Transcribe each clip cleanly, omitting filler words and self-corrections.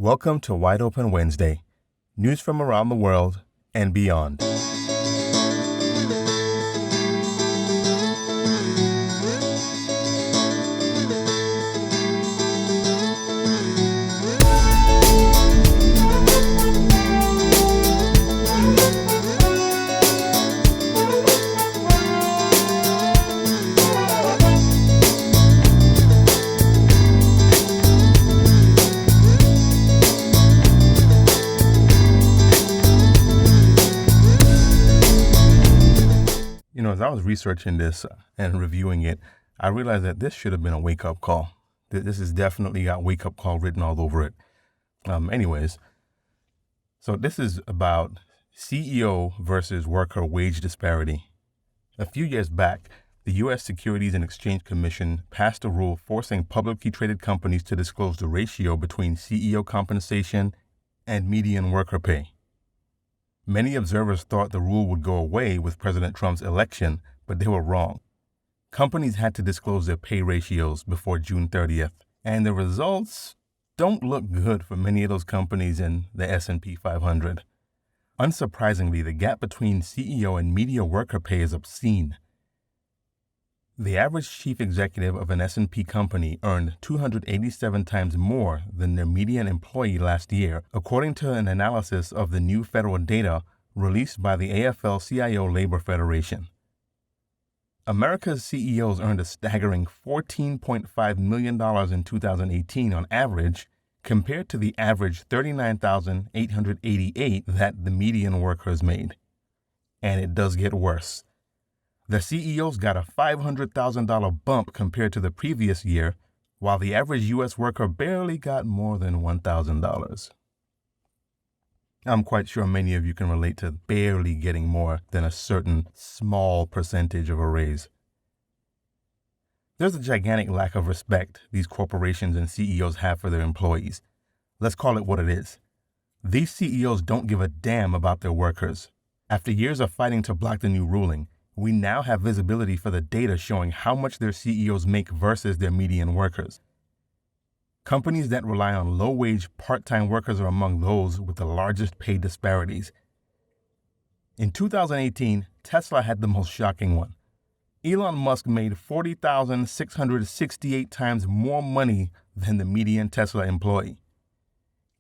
Welcome to Wide Open Wednesday, news from around the world and beyond. As I was researching this and reviewing it, I realized that this should have been a wake-up call. This has definitely got wake-up call written all over it. So this is about CEO versus worker wage disparity. A few years back, the U.S. Securities and Exchange Commission passed a rule forcing publicly traded companies to disclose the ratio between CEO compensation and median worker pay. Many observers thought the rule would go away with President Trump's election, but they were wrong. Companies had to disclose their pay ratios before June 30th, and the results don't look good for many of those companies in the S&P 500. Unsurprisingly, the gap between CEO and median worker pay is obscene. The average chief executive of an S&P company earned 287 times more than their median employee last year, according to an analysis of the new federal data released by the AFL-CIO Labor Federation. America's CEOs earned a staggering $14.5 million in 2018 on average, compared to the average $39,888 that the median workers made. And it does get worse. The CEOs got a $500,000 bump compared to the previous year, while the average U.S. worker barely got more than $1,000. I'm quite sure many of you can relate to barely getting more than a certain small percentage of a raise. There's a gigantic lack of respect these corporations and CEOs have for their employees. Let's call it what it is. These CEOs don't give a damn about their workers. After years of fighting to block the new ruling, we now have visibility for the data showing how much their CEOs make versus their median workers. Companies that rely on low-wage part-time workers are among those with the largest pay disparities. In 2018, Tesla had the most shocking one. Elon Musk made $40,668 times more money than the median Tesla employee.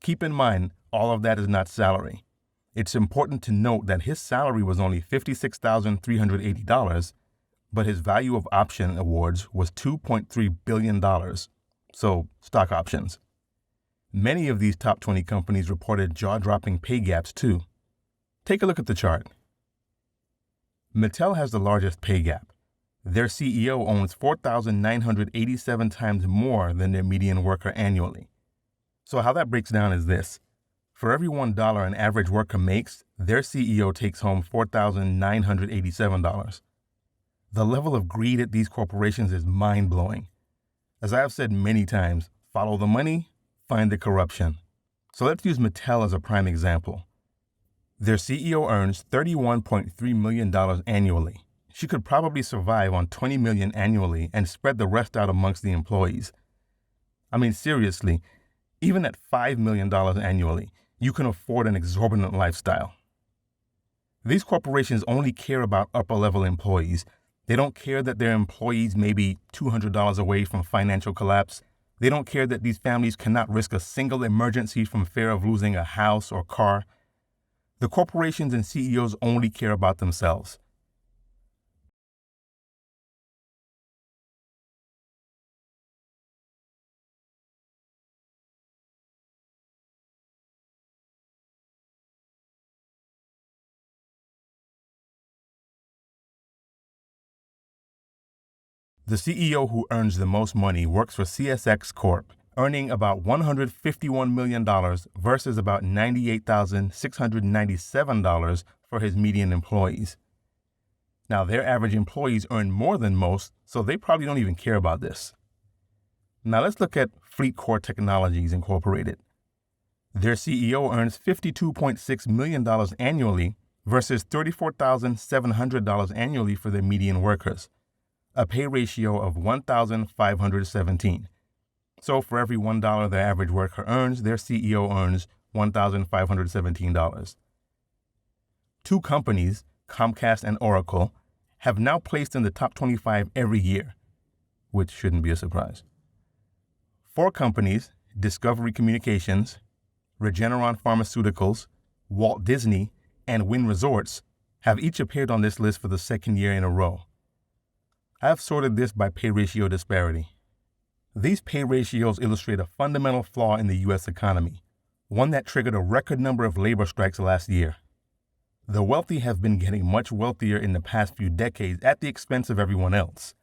Keep in mind, all of that is not salary. It's important to note that his salary was only $56,380, but his value of option awards was $2.3 billion. So, stock options. Many of these top 20 companies reported jaw-dropping pay gaps too. Take a look at the chart. Mattel has the largest pay gap. Their CEO owns 4,987 times more than their median worker annually. So how that breaks down is this. For every $1 an average worker makes, their CEO takes home $4,987. The level of greed at these corporations is mind-blowing. As I have said many times, follow the money, find the corruption. So let's use Mattel as a prime example. Their CEO earns $31.3 million annually. She could probably survive on $20 million annually and spread the rest out amongst the employees. I mean, seriously, even at $5 million annually, you can afford an exorbitant lifestyle. These corporations only care about upper-level employees. They don't care that their employees may be $200 away from financial collapse. They don't care that these families cannot risk a single emergency from fear of losing a house or car. The corporations and CEOs only care about themselves. The CEO who earns the most money works for CSX Corp., earning about $151 million versus about $98,697 for his median employees. Now, their average employees earn more than most, so they probably don't even care about this. Now, let's look at FleetCor Technologies Incorporated. Their CEO earns $52.6 million annually versus $34,700 annually for their median workers, a pay ratio of 1,517. So for every $1 the average worker earns, their CEO earns $1,517. Two companies, Comcast and Oracle, have now placed in the top 25 every year, which shouldn't be a surprise. Four companies, Discovery Communications, Regeneron Pharmaceuticals, Walt Disney, and Wynn Resorts, have each appeared on this list for the second year in a row. I have sorted this by pay ratio disparity. These pay ratios illustrate a fundamental flaw in the U.S. economy, one that triggered a record number of labor strikes last year. The wealthy have been getting much wealthier in the past few decades at the expense of everyone else.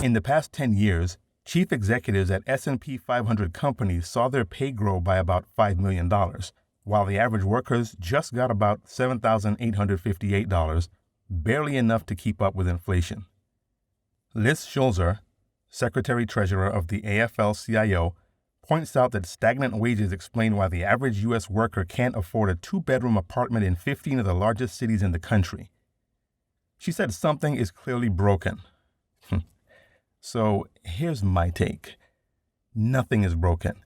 In the past 10 years, chief executives at S&P 500 companies saw their pay grow by about $5 million, while the average workers just got about $7,858, barely enough to keep up with inflation. Liz Schulzer, Secretary-Treasurer of the AFL-CIO, points out that stagnant wages explain why the average U.S. worker can't afford a two-bedroom apartment in 15 of the largest cities in the country. She said something is clearly broken. So here's my take. Nothing is broken.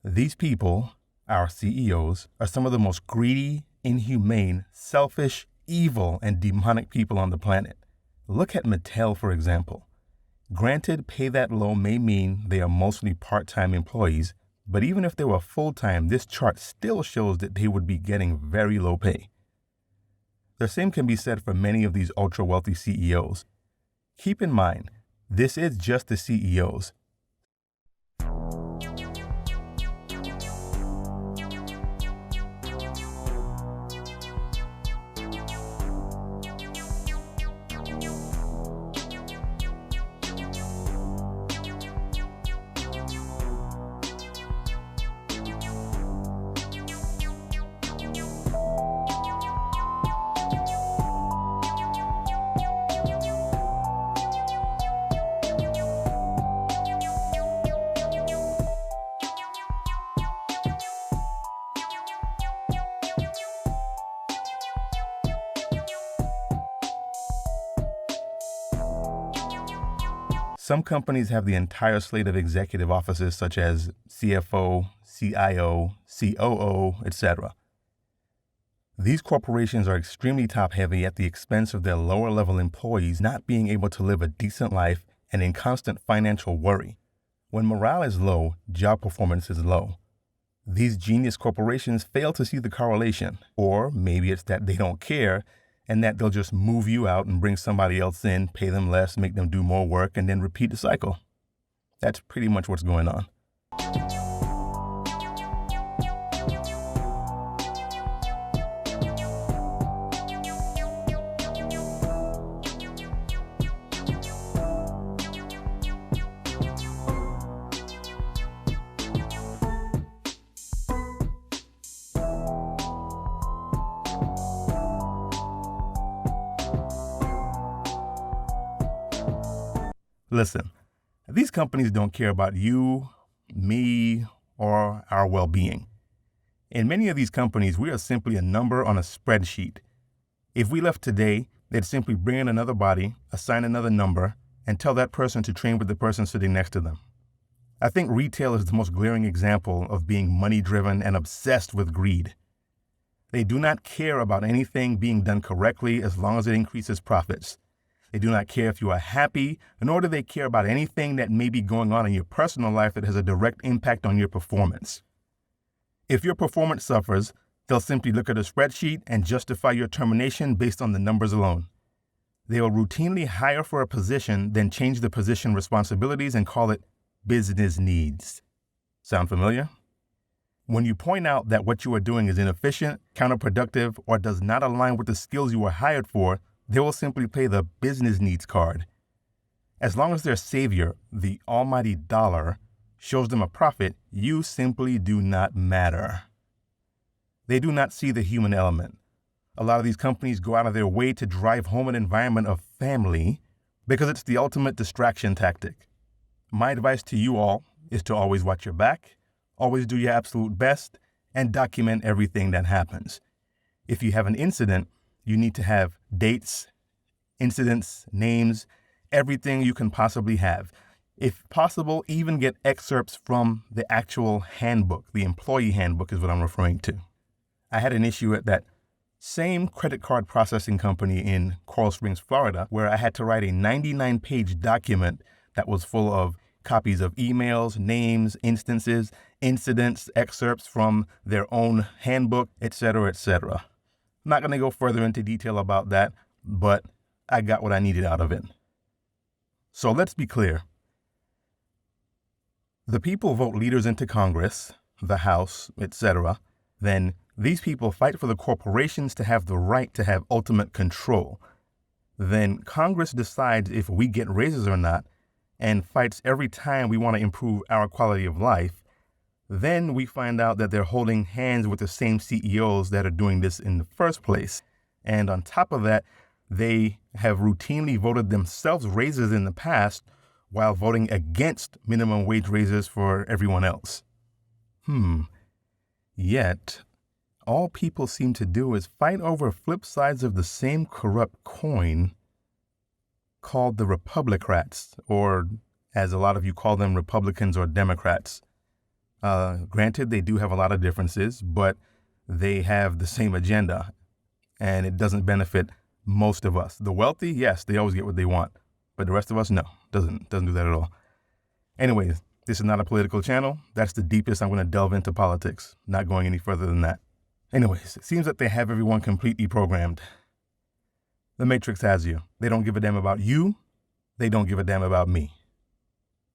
These people, our CEOs, are some of the most greedy, inhumane, selfish, evil, and demonic people on the planet. Look at Mattel, for example. Granted, pay that low may mean they are mostly part-time employees, but even if they were full-time, this chart still shows that they would be getting very low pay. The same can be said for many of these ultra-wealthy CEOs. Keep in mind, this is just the CEOs. Some companies have the entire slate of executive offices such as CFO, CIO, COO, etc. These corporations are extremely top-heavy at the expense of their lower-level employees not being able to live a decent life and in constant financial worry. When morale is low, job performance is low. These genius corporations fail to see the correlation, or maybe it's that they don't care and that they'll just move you out and bring somebody else in, pay them less, make them do more work, and then repeat the cycle. That's pretty much what's going on. Listen, these companies don't care about you, me, or our well-being. In many of these companies, we are simply a number on a spreadsheet. If we left today, they'd simply bring in another body, assign another number, and tell that person to train with the person sitting next to them. I think retail is the most glaring example of being money-driven and obsessed with greed. They do not care about anything being done correctly as long as it increases profits. They do not care if you are happy, nor do they care about anything that may be going on in your personal life that has a direct impact on your performance. If your performance suffers, they'll simply look at a spreadsheet and justify your termination based on the numbers alone. They will routinely hire for a position, then change the position responsibilities and call it business needs. Sound familiar? When you point out that what you are doing is inefficient, counterproductive, or does not align with the skills you were hired for, they will simply play the business needs card. As long as their savior, the almighty dollar, shows them a profit, you simply do not matter. They do not see the human element. A lot of these companies go out of their way to drive home an environment of family because it's the ultimate distraction tactic. My advice to you all is to always watch your back, always do your absolute best, and document everything that happens. If you have an incident, you need to have dates, incidents, names, everything you can possibly have. If possible, even get excerpts from the actual handbook. The employee handbook is what I'm referring to. I had an issue at that same credit card processing company in Coral Springs, Florida, where I had to write a 99-page document that was full of copies of emails, names, instances, incidents, excerpts from their own handbook, etc., etc. I'm not going to go further into detail about that, but I got what I needed out of it. So let's be clear. The people vote leaders into Congress, the House, etc. Then these people fight for the corporations to have the right to have ultimate control. Then Congress decides if we get raises or not and fights every time we want to improve our quality of life. Then we find out that they're holding hands with the same CEOs that are doing this in the first place. And on top of that, they have routinely voted themselves raises in the past while voting against minimum wage raises for everyone else. Yet, all people seem to do is fight over flip sides of the same corrupt coin called the Republicrats, or as a lot of you call them, Republicans or Democrats. Granted, they do have a lot of differences, but they have the same agenda, and it doesn't benefit most of us. The wealthy, yes, they always get what they want, but the rest of us, no, doesn't do that at all. Anyways, this is not a political channel. That's the deepest I'm going to delve into politics, not going any further than that. Anyways, it seems that they have everyone completely programmed. The Matrix has you. They don't give a damn about you. They don't give a damn about me.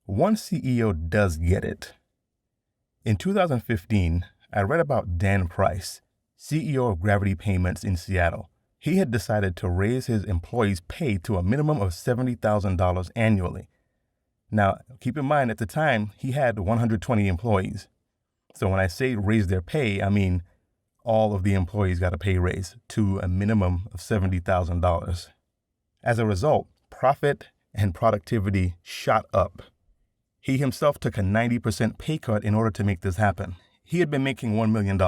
One CEO does get it. In 2015, I read about Dan Price, CEO of Gravity Payments in Seattle. He had decided to raise his employees' pay to a minimum of $70,000 annually. Now, keep in mind, at the time, he had 120 employees. So when I say raise their pay, I mean all of the employees got a pay raise to a minimum of $70,000. As a result, profit and productivity shot up. He himself took a 90% pay cut in order to make this happen. He had been making $1 million,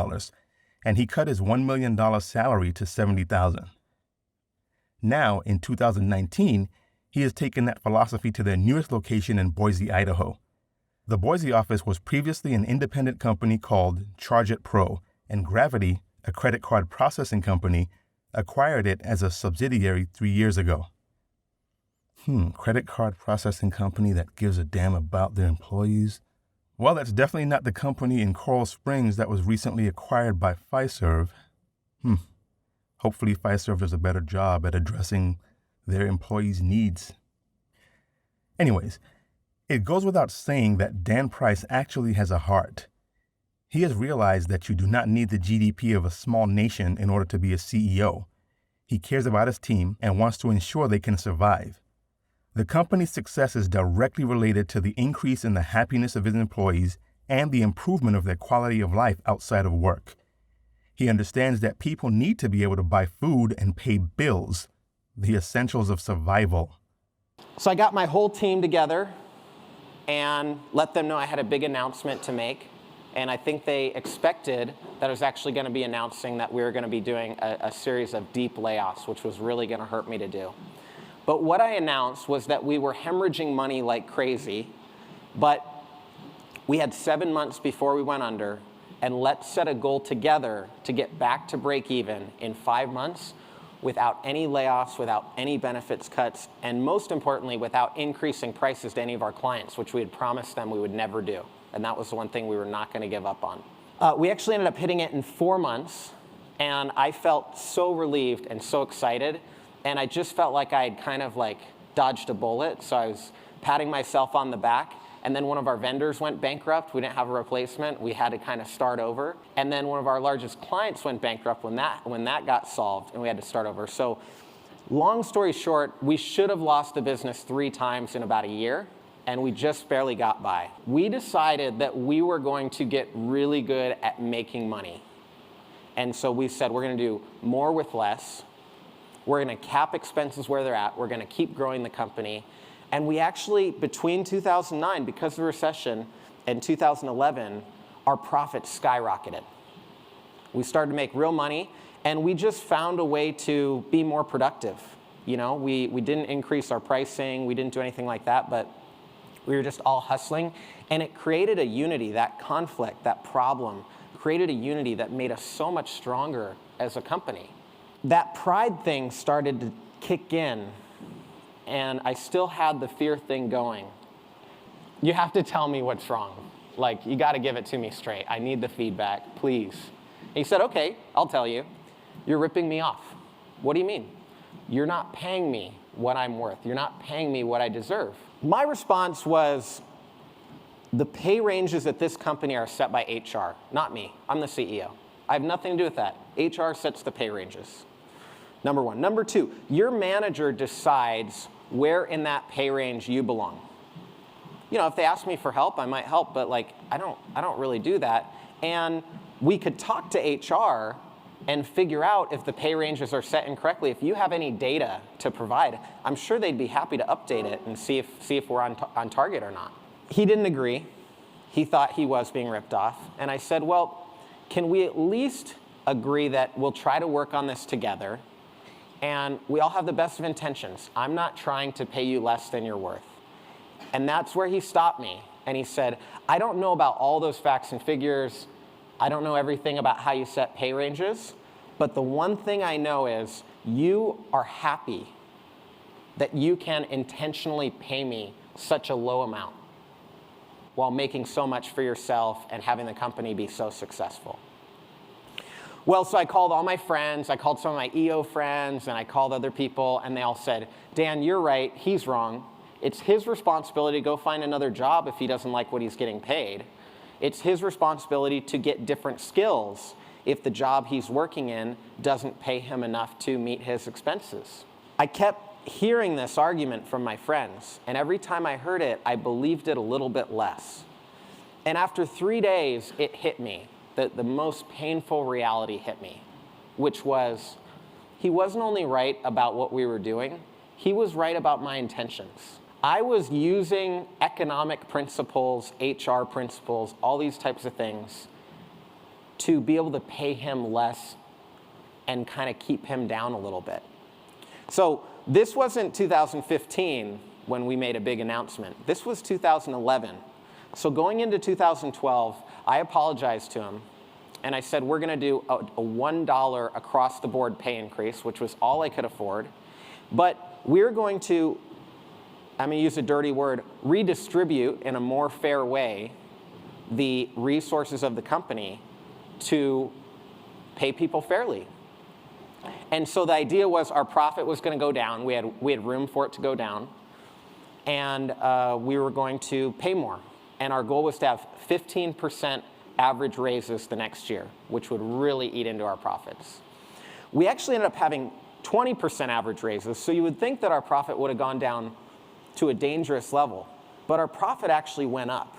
and he cut his $1 million salary to $70,000. Now, in 2019, he has taken that philosophy to their newest location in Boise, Idaho. The Boise office was previously an independent company called Charge It Pro, and Gravity, a credit card processing company, acquired it as a subsidiary 3 years ago. Credit card processing company that gives a damn about their employees? Well, that's definitely not the company in Coral Springs that was recently acquired by Fiserv. Hopefully Fiserv does a better job at addressing their employees' needs. Anyways, it goes without saying that Dan Price actually has a heart. He has realized that you do not need the GDP of a small nation in order to be a CEO. He cares about his team and wants to ensure they can survive. The company's success is directly related to the increase in the happiness of his employees and the improvement of their quality of life outside of work. He understands that people need to be able to buy food and pay bills, the essentials of survival. So I got my whole team together and let them know I had a big announcement to make. And I think they expected that I was actually going to be announcing that we were going to be doing a series of deep layoffs, which was really going to hurt me to do. But what I announced was that we were hemorrhaging money like crazy, but We had 7 months before we went under, and let's set a goal together to get back to break even in 5 months without any layoffs, without any benefits cuts, and most importantly, without increasing prices to any of our clients, which we had promised them we would never do. And that was the one thing we were not going to give up on. We actually ended up hitting it in 4 months, and I felt so relieved and so excited, and I just felt like I had kind of like dodged a bullet, so I was patting myself on the back. And then one of our vendors went bankrupt. We didn't have a replacement. We had to kind of start over. And then one of our largest clients went bankrupt when that got solved, and we had to start over. So long story short, we should have lost the business 3 times in about a year, and we just barely got by. We decided that we were going to get really good at making money. And so we said we're going to do more with less. We're going to cap expenses where they're at. We're going to keep growing the company. And we actually, between 2009, because of the recession, and 2011, our profits skyrocketed. We started to make real money, and we just found a way to be more productive. You know, we didn't increase our pricing, we didn't do anything like that, but we were just all hustling, and it created a unity. That conflict, that problem, created a unity that made us so much stronger as a company. That pride thing started to kick in, and I still had the fear thing going. You have to tell me what's wrong. Like, you got to give it to me straight. I need the feedback, please. And he said, okay, I'll tell you. You're ripping me off. What do you mean? You're not paying me what I'm worth. You're not paying me what I deserve. My response was, the pay ranges at this company are set by HR, not me. I'm the CEO. I have nothing to do with that. HR sets the pay ranges. Number one. Number two, your manager decides where in that pay range you belong. You know, if they ask me for help, I might help, but like, I don't really do that. And we could talk to HR and figure out if the pay ranges are set incorrectly. If you have any data to provide, I'm sure they'd be happy to update it and see if we're on target or not. He didn't agree. He thought he was being ripped off. And I said, well, can we at least agree that we'll try to work on this together? And we all have the best of intentions. I'm not trying to pay you less than you're worth. And that's where he stopped me. And he said, I don't know about all those facts and figures. I don't know everything about how you set pay ranges. But the one thing I know is you are happy that you can intentionally pay me such a low amount while making so much for yourself and having the company be so successful. Well, so I called all my friends, I called some of my EO friends, and I called other people, and they all said, Dan, you're right, he's wrong. It's his responsibility to go find another job if he doesn't like what he's getting paid. It's his responsibility to get different skills if the job he's working in doesn't pay him enough to meet his expenses. I kept hearing this argument from my friends, and every time I heard it, I believed it a little bit less. And after 3 days, it hit me. The most painful reality hit me, which was he wasn't only right about what we were doing, he was right about my intentions. I was using economic principles, HR principles, all these types of things to be able to pay him less and kind of keep him down a little bit. So this wasn't 2015 when we made a big announcement. This was 2011. So going into 2012, I apologized to him, and I said, we're going to do a $1 across the board pay increase, which was all I could afford. But we're going to, I'm going to use a dirty word, redistribute in a more fair way the resources of the company to pay people fairly. And so the idea was our profit was going to go down. We had room for it to go down. And we were going to pay more. And our goal was to have 15% average raises the next year, which would really eat into our profits. We actually ended up having 20% average raises, so you would think that our profit would have gone down to a dangerous level, but our profit actually went up.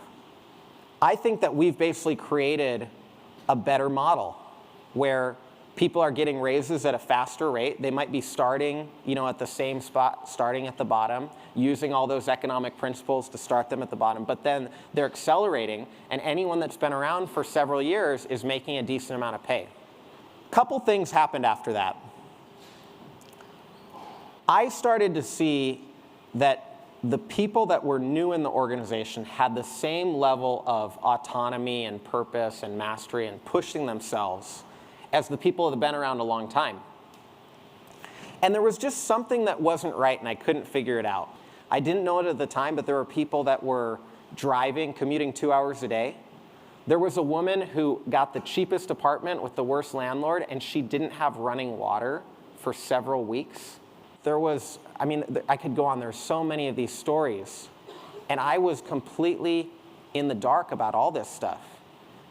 I think that we've basically created a better model where people are getting raises at a faster rate. They might be starting, at the same spot, starting at the bottom, using all those economic principles to start them at the bottom, but then they're accelerating, and anyone that's been around for several years is making a decent amount of pay. Couple things happened after that. I started to see that the people that were new in the organization had the same level of autonomy and purpose and mastery and pushing themselves as the people that have been around a long time. And there was just something that wasn't right, and I couldn't figure it out. I didn't know it at the time, but there were people that were driving, commuting 2 hours a day. There was a woman who got the cheapest apartment with the worst landlord, and she didn't have running water for several weeks. There was, I mean, I could go on. There's so many of these stories. And I was completely in the dark about all this stuff.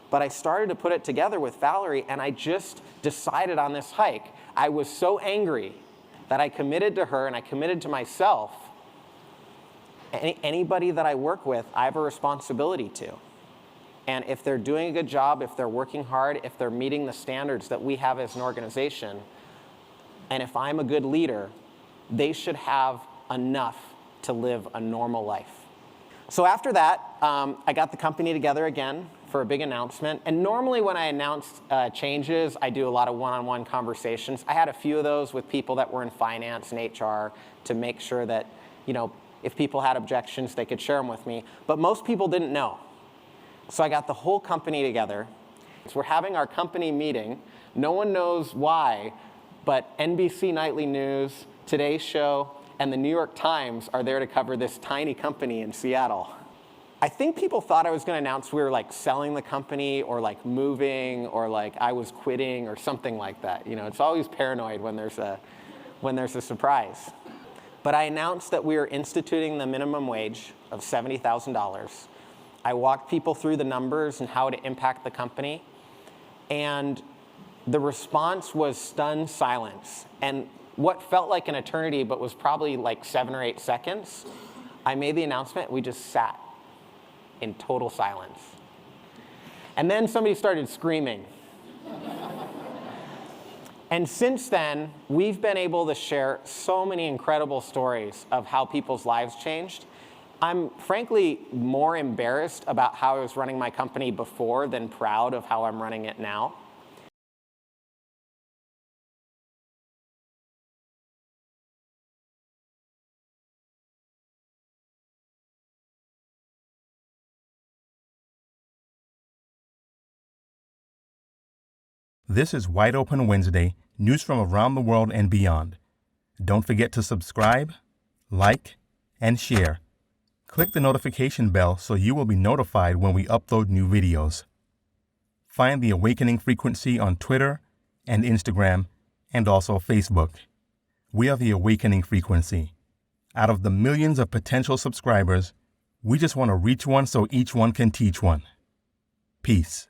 But I started to put it together with Valerie, and I just decided on this hike. I was so angry that I committed to her and I committed to myself. Anybody that I work with, I have a responsibility to. And if they're doing a good job, if they're working hard, if they're meeting the standards that we have as an organization, and if I'm a good leader, they should have enough to live a normal life. So after that, I got the company together again for a big announcement. And normally when I announce changes, I do a lot of one-on-one conversations. I had a few of those with people that were in finance and HR to make sure that, you know, if people had objections, they could share them with me. But most people didn't know. So I got the whole company together. So we're having our company meeting. No one knows why, but NBC Nightly News, Today's Show, and the New York Times are there to cover this tiny company in Seattle. I think people thought I was going to announce we were like selling the company or like moving or like I was quitting or something like that. You know, it's always paranoid when there's a surprise. But I announced that we were instituting the minimum wage of $70,000. I walked people through the numbers and how to impact the company. And the response was stunned silence. And what felt like an eternity, but was probably like 7 or 8 seconds, I made the announcement, we just sat in total silence. And then somebody started screaming. And since then, we've been able to share so many incredible stories of how people's lives changed. I'm frankly more embarrassed about how I was running my company before than proud of how I'm running it now. This is Wide Open Wednesday, news from around the world and beyond. Don't forget to subscribe, like, and share. Click the notification bell so you will be notified when we upload new videos. Find the Awakening Frequency on Twitter and Instagram, and also Facebook. We are the Awakening Frequency. Out of the millions of potential subscribers, we just want to reach one so each one can teach one. Peace.